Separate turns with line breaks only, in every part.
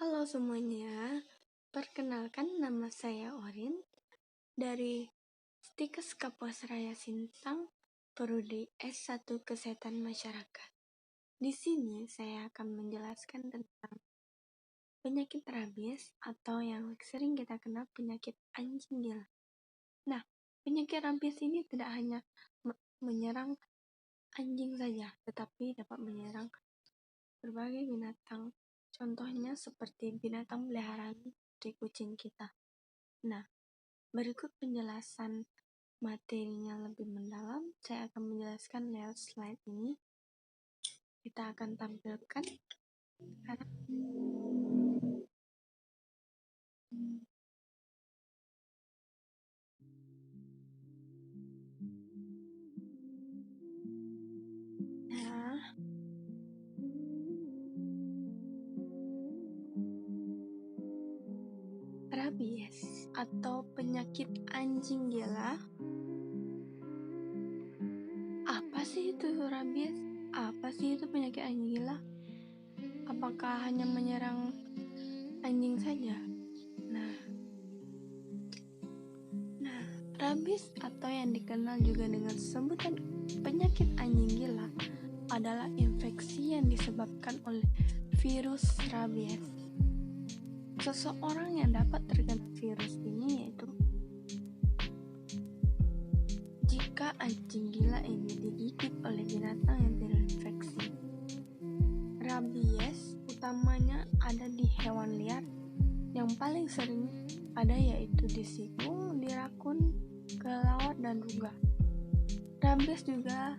Halo semuanya, perkenalkan nama saya Orin dari Stikes Kapuas Raya Sintang, Prodi S1 Kesehatan Masyarakat. Di sini saya akan menjelaskan tentang penyakit rabies atau yang sering kita kenal penyakit anjing gila. Nah, penyakit rabies ini tidak hanya menyerang anjing saja, tetapi dapat menyerang berbagai binatang. Contohnya seperti binatang peliharaan seperti kucing kita. Nah, berikut penjelasan materinya lebih mendalam. Saya akan menjelaskan lewat slide ini. Kita akan tampilkan sekarang. Nah, rabies atau penyakit anjing gila. Apa sih itu rabies? Apa sih itu penyakit anjing gila? Apakah hanya menyerang anjing saja? Nah, rabies atau yang dikenal juga dengan sebutan penyakit anjing gila adalah infeksi yang disebabkan oleh virus rabies. Seseorang yang dapat terkena virus ini yaitu jika anjing gila ini digigit oleh binatang yang terinfeksi. Rabies utamanya ada di hewan liar. Yang paling sering ada yaitu di sikung, di rakun, kelelawar, dan ruga. Rabies juga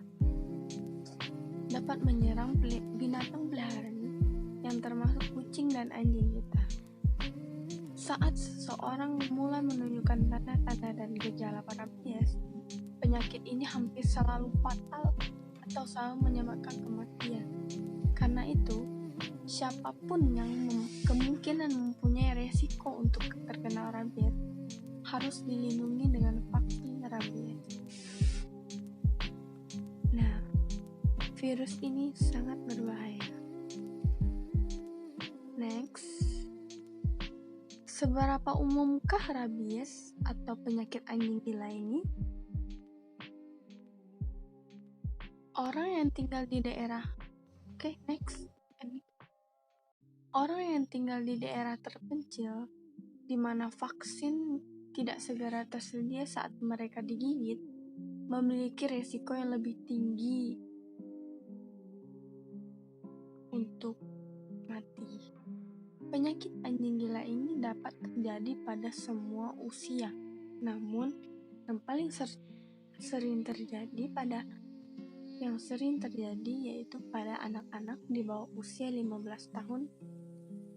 dapat menyerang binatang peliharaan yang termasuk kucing dan anjing kita. Saat seseorang mulai menunjukkan tanda-tanda dan gejala rabies, penyakit ini hampir selalu fatal atau selalu menyebabkan kematian. Karena itu, siapapun yang kemungkinan mempunyai resiko untuk terkena rabies harus dilindungi dengan vaksin rabies. Nah, virus ini sangat berbahaya. Next. Seberapa umumkah rabies atau penyakit anjing gila ini? Orang yang tinggal di daerah Orang yang tinggal di daerah terpencil di mana vaksin tidak segera tersedia saat mereka digigit memiliki risiko yang lebih tinggi untuk mati. Penyakit anjing gila ini dapat terjadi pada semua usia, namun yang paling sering terjadi yaitu pada anak-anak di bawah usia 15 tahun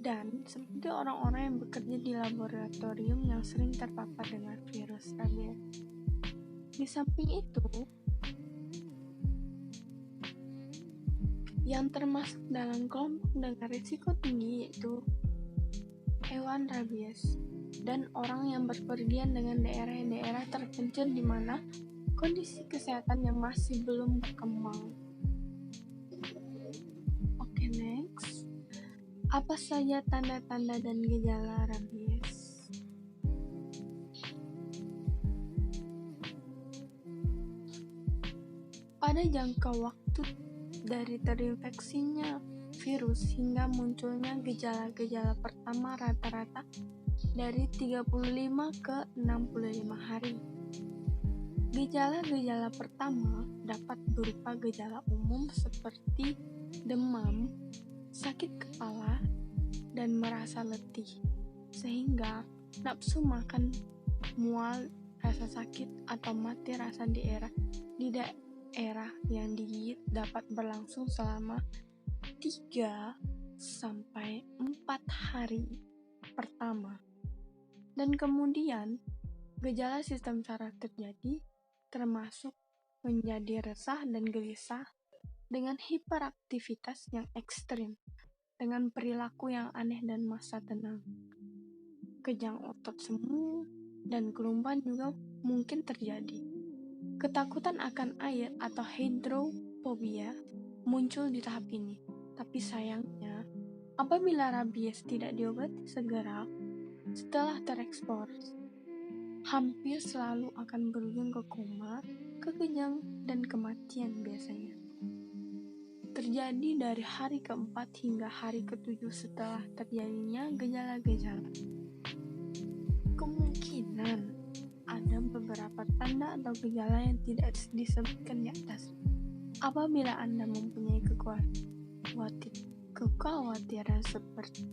dan seperti orang-orang yang bekerja di laboratorium yang sering terpapar dengan virus rabies. Di samping itu, yang termasuk dalam kelompok dengan risiko tinggi yaitu hewan rabies dan orang yang berpergian dengan daerah-daerah terpencil di mana kondisi kesehatan yang masih belum berkembang. Oke, next. Apa saja tanda-tanda dan gejala rabies? Pada jangka waktu dari terinfeksinya virus hingga munculnya gejala-gejala pertama rata-rata dari 35 ke 65 hari. Gejala-gejala pertama dapat berupa gejala umum seperti demam, sakit kepala, dan merasa letih, sehingga nafsu makan, mual, rasa sakit, atau mati rasa di daerah yang digigit dapat berlangsung selama 3-4 hari pertama. Dan kemudian, gejala sistem saraf terjadi, termasuk menjadi resah dan gelisah dengan hiperaktivitas yang ekstrim, dengan perilaku yang aneh dan masa tenang. Kejang otot semu dan kelumpuhan juga mungkin terjadi. Ketakutan akan air atau hidrofobia muncul di tahap ini, tapi sayangnya Apabila rabies tidak diobati segera setelah terekspos, hampir selalu akan berujung ke koma, kekejang, dan kematian biasanya. Terjadi dari hari keempat hingga hari ketujuh setelah terjadinya gejala-gejala. Kemungkinan ada beberapa tanda atau gejala yang tidak disebutkan di atas. Apabila Anda mempunyai kekhawatiran seperti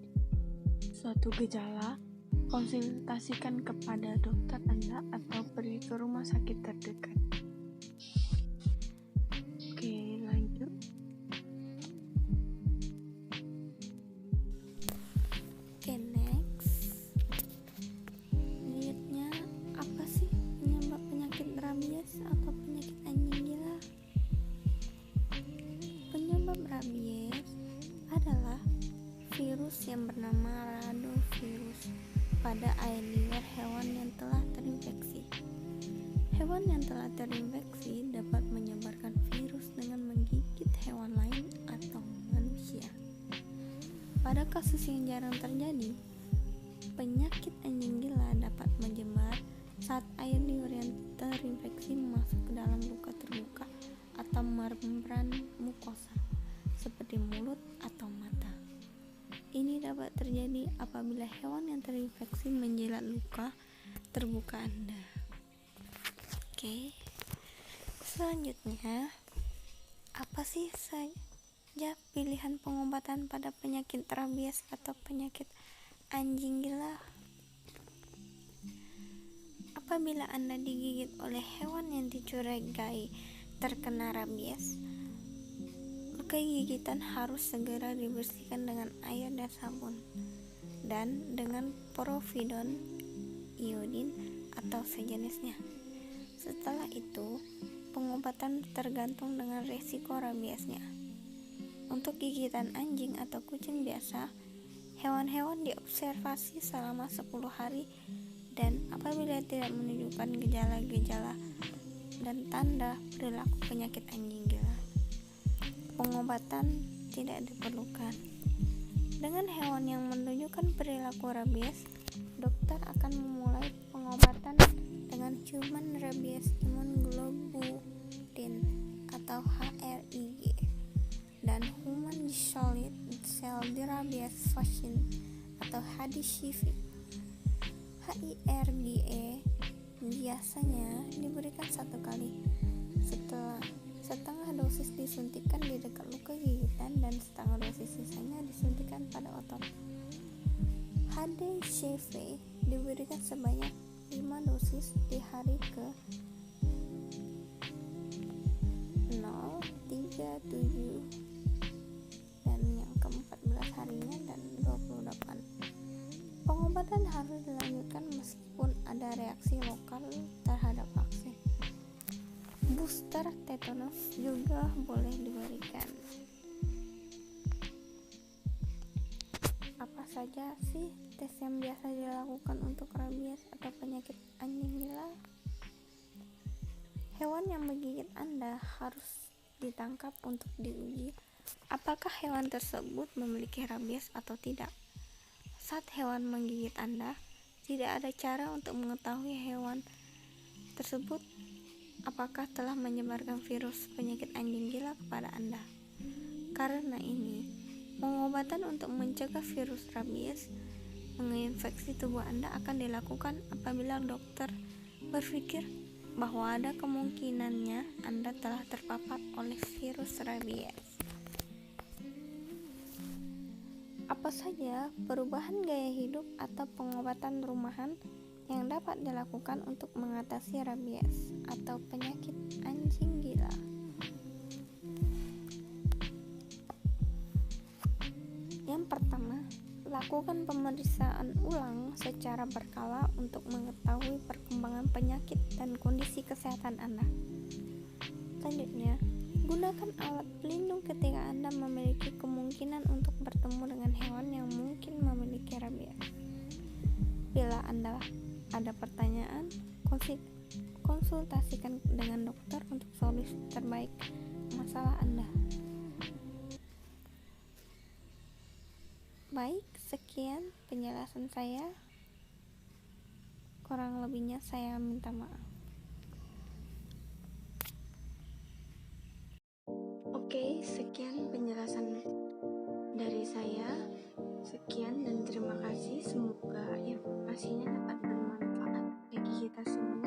suatu gejala, konsultasikan kepada dokter Anda atau pergi ke rumah sakit terdekat. Oke, lanjut.
Oke, next. Selanjutnya, apa sih penyebab penyakit rabies atau penyakit anjing gila? Penyebab rabies adalah virus yang bernama rhinovirus pada air liur hewan yang telah terinfeksi. Hewan yang telah terinfeksi dapat menyebarkan virus dengan menggigit hewan lain atau manusia. Pada kasus yang jarang terjadi, penyakit anjing gila dapat menyebar saat air liur yang terinfeksi masuk ke dalam luka terbuka atau membran mukosa, seperti mulut atau mata. Ini dapat terjadi apabila hewan yang terinfeksi menjilat luka terbuka Anda. Oke. Selanjutnya, apa sih saja pilihan pengobatan pada penyakit rabies atau penyakit anjing gila? Apabila Anda digigit oleh hewan yang dicurigai terkena rabies, luka gigitan harus segera dibersihkan dengan air dan sabun dan dengan povidone iodin atau sejenisnya. Setelah itu, pengobatan tergantung dengan resiko rabiesnya. Untuk gigitan anjing atau kucing biasa, hewan-hewan diobservasi selama 10 hari dan apabila tidak menunjukkan gejala-gejala dan tanda perilaku penyakit anjing gila, pengobatan tidak diperlukan. Dengan hewan yang menunjukkan perilaku rabies, dokter akan memulai pengobatan dengan Human Rabies Immunoglobulin atau HRIG dan Human Solid Cell Rabies Vaccine atau HDCV. HIRGE biasanya diberikan 1 kali setelah setengah dosis disuntikkan di dekat luka gigitan dan setengah dosis sisanya disuntikkan pada otot. HDCV diberikan sebanyak 5 dosis di hari ke 0, 3, 7 dan yang ke-14 harinya dan 28. Pengobatan harus dilanjutkan meskipun ada reaksi lokal terhadap vaksin. Booster tetanus juga boleh diberikan. Apa saja sih tes yang biasa dilakukan untuk rabies atau penyakit anjing gila? Hewan yang menggigit Anda harus ditangkap untuk diuji apakah hewan tersebut memiliki rabies atau tidak. Saat hewan menggigit Anda, tidak ada cara untuk mengetahui hewan tersebut apakah telah menyebarkan virus penyakit anjing gila kepada Anda. Karena ini, pengobatan untuk mencegah virus rabies menginfeksi tubuh Anda akan dilakukan apabila dokter berpikir bahwa ada kemungkinannya Anda telah terpapar oleh virus rabies. Apa saja perubahan gaya hidup atau pengobatan rumahan yang dapat dilakukan untuk mengatasi rabies atau penyakit anjing gila? Yang pertama, lakukan pemeriksaan ulang secara berkala untuk mengetahui perkembangan penyakit dan kondisi kesehatan Anda. Selanjutnya, gunakan alat pelindung ketika Anda memiliki kemungkinan untuk bertemu dengan hewan yang mungkin memiliki rabies. Bila Anda ada pertanyaan, konsultasikan dengan dokter untuk solusi terbaik masalah Anda. Baik, sekian penjelasan saya. Kurang lebihnya saya minta maaf.
Oke, sekian penjelasan dari saya. Sekian dan terima kasih. Semoga informasinya dapat bermanfaat bagi kita semua.